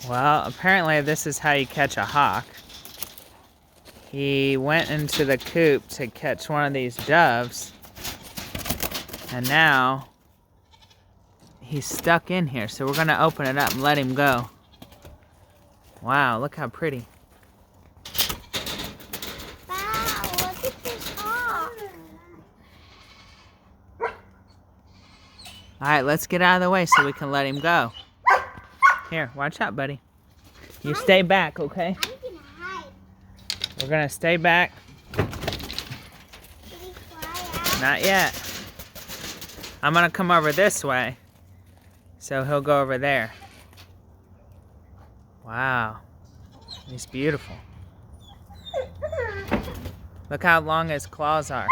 Well, apparently this is how you catch a hawk. He went into the coop to catch one of these doves, and now he's stuck in here, so we're gonna open it up and let him go. Wow, look how pretty. Wow, look at this hawk. Alright, let's get out of the way so we can let him go. Here, watch out, buddy. You stay back, okay? I'm gonna hide. We're gonna stay back. Did he fly out? Not yet. I'm gonna come over this way, so he'll go over there. Wow, he's beautiful. Look how long his claws are.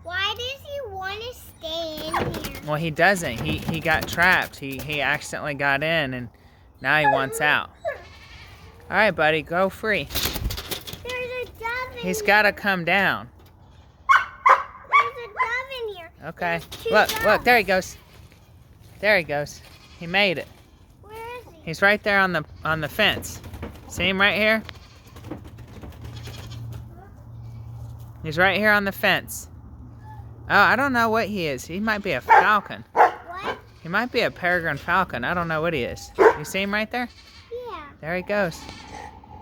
Why does he want to stay in here? Well, he doesn't. He got trapped. He accidentally got in, and now he wants out. All right, buddy, go free. There's a dove in He's here. got to come down. There's a dove in here. Okay. There's two Look, doves. there he goes. There he goes. He made it. Where is he? He's right there on the fence. See him right here? He's right here on the fence. Oh, I don't know what he is. He might be a falcon. What? He might be a peregrine falcon. I don't know what he is. You see him right there? Yeah. There he goes.